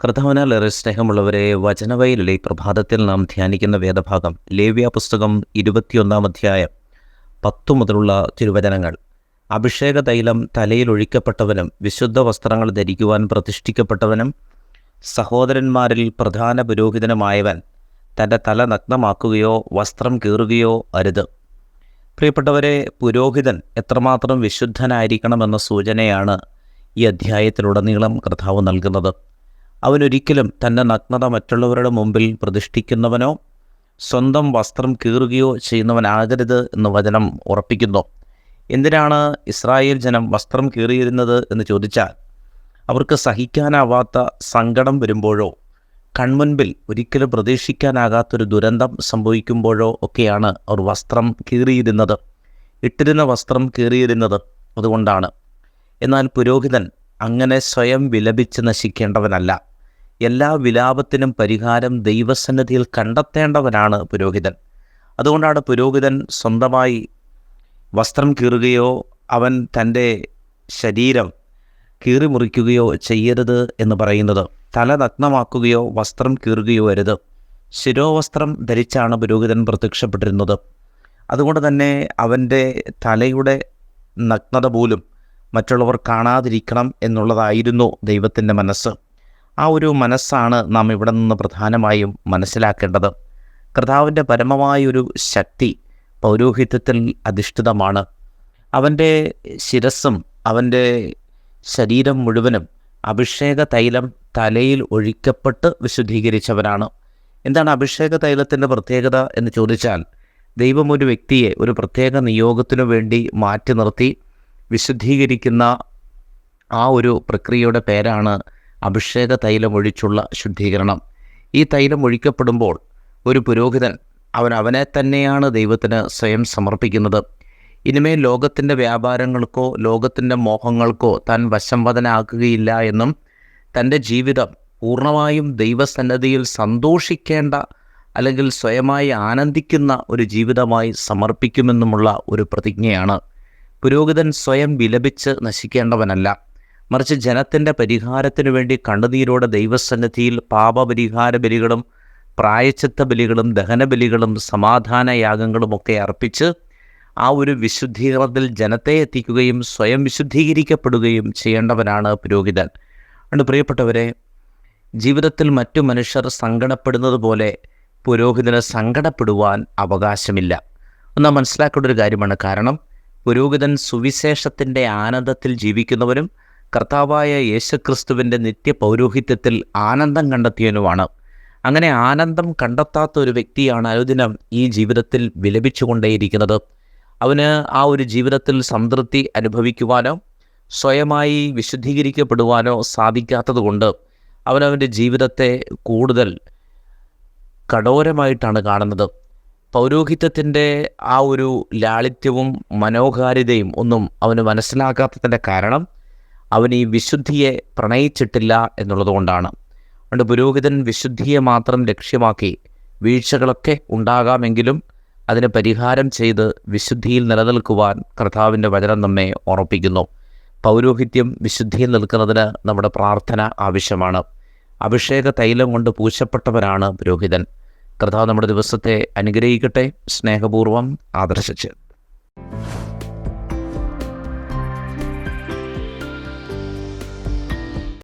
കർത്താവിനാൽ സ്നേഹമുള്ളവരെ, വചനവയലിലെ ഈ പ്രഭാതത്തിൽ നാം ധ്യാനിക്കുന്ന വേദഭാഗം ലേവ്യ പുസ്തകം 21 അധ്യായം 10 മുതലുള്ള തിരുവചനങ്ങൾ. അഭിഷേക തൈലം തലയിൽ ഒഴിക്കപ്പെട്ടവനും വിശുദ്ധ വസ്ത്രങ്ങൾ ധരിക്കുവാൻ പ്രതിഷ്ഠിക്കപ്പെട്ടവനും സഹോദരന്മാരിൽ പ്രധാന പുരോഹിതനുമായവൻ തൻ്റെ തല നഗ്നമാക്കുകയോ വസ്ത്രം കീറുകയോ അരുത്. പ്രിയപ്പെട്ടവരെ, പുരോഹിതൻ എത്രമാത്രം വിശുദ്ധനായിരിക്കണമെന്ന സൂചനയാണ് ഈ അധ്യായത്തിലുടനീളം കർത്താവ് നൽകുന്നത്. അവനൊരിക്കലും തൻ്റെ നഗ്നത മറ്റുള്ളവരുടെ മുമ്പിൽ പ്രതിഷ്ഠിക്കുന്നവനോ സ്വന്തം വസ്ത്രം കീറുകയോ ചെയ്യുന്നവനാകരുത് എന്ന് വചനം ഉറപ്പിക്കുന്നു. എന്തിനാണ് ഇസ്രായേൽ ജനം വസ്ത്രം കീറിയിരുന്നത് എന്ന് ചോദിച്ചാൽ, അവർക്ക് സഹിക്കാനാവാത്ത സങ്കടം വരുമ്പോഴോ കൺമുൻപിൽ ഒരിക്കലും പ്രതീക്ഷിക്കാനാകാത്തൊരു ദുരന്തം സംഭവിക്കുമ്പോഴോ ഒക്കെയാണ് അവർ വസ്ത്രം കീറിയിരുന്നത്, ഇട്ടിരുന്ന വസ്ത്രം കീറിയിരുന്നത്. അതുകൊണ്ടാണ്. എന്നാൽ പുരോഹിതൻ അങ്ങനെ സ്വയം വിലപിച്ച് നശിക്കേണ്ടവനല്ല. എല്ലാ വിലാപത്തിനും പരിഹാരം ദൈവസന്നിധിയിൽ കണ്ടെത്തേണ്ടവനാണ് പുരോഹിതൻ. അതുകൊണ്ടാണ് പുരോഹിതൻ സ്വന്തമായി വസ്ത്രം കീറുകയോ അവൻ തൻ്റെ ശരീരം കീറിമുറിക്കുകയോ ചെയ്യരുത് എന്ന് പറയുന്നത്. തല നഗ്നമാക്കുകയോ വസ്ത്രം കീറുകയോ അരുത്. ശിരോവസ്ത്രം ധരിച്ചാണ് പുരോഹിതൻ പ്രത്യക്ഷപ്പെട്ടിരുന്നത്. അതുകൊണ്ട് തന്നെ അവൻ്റെ തലയുടെ നഗ്നത പോലും മറ്റുള്ളവർ കാണാതിരിക്കണം എന്നുള്ളതായിരുന്നു ദൈവത്തിൻ്റെ മനസ്സ്. ആ ഒരു മനസ്സാണ് നാം ഇവിടെ നിന്ന് പ്രധാനമായും മനസ്സിലാക്കേണ്ടത്. കർത്താവിൻ്റെ പരമമായൊരു ശക്തി പൗരോഹിത്യത്തിൽ അധിഷ്ഠിതമാണ്. അവൻ്റെ ശിരസ്സും അവൻ്റെ ശരീരം മുഴുവനും അഭിഷേക തൈലം തലയിൽ ഒഴിക്കപ്പെട്ട് വിശുദ്ധീകരിച്ചവനാണ്. എന്താണ് അഭിഷേക തൈലത്തിൻ്റെ പ്രത്യേകത എന്ന് ചോദിച്ചാൽ, ദൈവം ഒരു വ്യക്തിയെ ഒരു പ്രത്യേക നിയോഗത്തിനു വേണ്ടി മാറ്റി നിർത്തി വിശുദ്ധീകരിക്കുന്ന ആ ഒരു പ്രക്രിയയുടെ പേരാണ് അഭിഷേക തൈലം ഒഴിച്ചുള്ള ശുദ്ധീകരണം. ഈ തൈലം ഒഴിക്കപ്പെടുമ്പോൾ ഒരു പുരോഹിതൻ അവനെ തന്നെയാണ് ദൈവത്തിന് സ്വയം സമർപ്പിക്കുന്നത്. ഇനിമേൽ ലോകത്തിൻ്റെ വ്യാപാരങ്ങൾക്കോ ലോകത്തിൻ്റെ മോഹങ്ങൾക്കോ താൻ വശംവദനാക്കുകയില്ല എന്നും തൻ്റെ ജീവിതം പൂർണ്ണമായും ദൈവസന്നിധിയിൽ സന്തോഷിക്കേണ്ട അല്ലെങ്കിൽ സ്വയമായി ആനന്ദിക്കുന്ന ഒരു ജീവിതമായി സമർപ്പിക്കുമെന്നുമുള്ള ഒരു പ്രതിജ്ഞയാണ്. പുരോഹിതൻ സ്വയം വിലപിച്ച് നശിക്കേണ്ടവനല്ല, മറിച്ച് ജനത്തിൻ്റെ പരിഹാരത്തിനു വേണ്ടി കണ്ണുനീരോടെ ദൈവസന്നിധിയിൽ പാപപരിഹാര ബലികളും പ്രായശ്ചിത്ത ബലികളും ദഹനബലികളും സമാധാനയാഗങ്ങളുമൊക്കെ അർപ്പിച്ച് ആ ഒരു വിശുദ്ധീകരണത്തിൽ ജനത്തെ എത്തിക്കുകയും സ്വയം വിശുദ്ധീകരിക്കപ്പെടുകയും ചെയ്യേണ്ടവനാണ് പുരോഹിതൻ. അതുകൊണ്ട് പ്രിയപ്പെട്ടവരെ, ജീവിതത്തിൽ മറ്റു മനുഷ്യർ സങ്കടപ്പെടുന്നത് പോലെ പുരോഹിതന് സങ്കടപ്പെടുവാൻ അവകാശമില്ല. ഒന്ന് മനസ്സിലാക്കേണ്ട ഒരു കാര്യമാണ്. കാരണം പുരോഹിതൻ സുവിശേഷത്തിൻ്റെ ആനന്ദത്തിൽ ജീവിക്കുന്നവനും കർത്താവായ യേശുക്രിസ്തുവിൻ്റെ നിത്യപൗരോഹിത്യത്തിൽ ആനന്ദം കണ്ടെത്തിയവനുമാണ്. അങ്ങനെ ആനന്ദം കണ്ടെത്താത്ത ഒരു വ്യക്തിയാണ് അനുദിനം ഈ ജീവിതത്തിൽ വിലപിച്ചുകൊണ്ടേയിരിക്കുന്നത്. അവന് ആ ഒരു ജീവിതത്തിൽ സംതൃപ്തി അനുഭവിക്കുവാനോ സ്വയമായി വിശുദ്ധീകരിക്കപ്പെടുവാനോ സാധിക്കാത്തത് കൊണ്ട് അവനവൻ്റെ ജീവിതത്തെ കൂടുതൽ കഠോരമായിട്ടാണ് കാണുന്നത്. പൗരോഹിത്യത്തിൻ്റെ ആ ഒരു ലാളിത്യവും മനോഹാരിതയും ഒന്നും അവന് മനസ്സിലാക്കാത്തതിൻ്റെ കാരണം അവൻ ഈ വിശുദ്ധിയെ പ്രണയിച്ചിട്ടില്ല എന്നുള്ളതുകൊണ്ടാണ്. അതുകൊണ്ട് പുരോഹിതൻ വിശുദ്ധിയെ മാത്രം ലക്ഷ്യമാക്കി വീഴ്ചകളൊക്കെ ഉണ്ടാകാമെങ്കിലും അതിന് പരിഹാരം ചെയ്ത് വിശുദ്ധിയിൽ നിലനിൽക്കുവാൻ കർത്താവിൻ്റെ വചനം നമ്മെ ഓർമ്മിപ്പിക്കുന്നു. പൗരോഹിത്യം വിശുദ്ധിയിൽ നിൽക്കുന്നതിന് നമ്മുടെ പ്രാർത്ഥന ആവശ്യമാണ്. അഭിഷേക തൈലം കൊണ്ട് പൂശപ്പെട്ടവനാണ് പുരോഹിതൻ. കർത്താവ് നമ്മുടെ ദിവസത്തെ അനുഗ്രഹിക്കട്ടെ. സ്നേഹപൂർവ്വം ആദർശിച്ച്.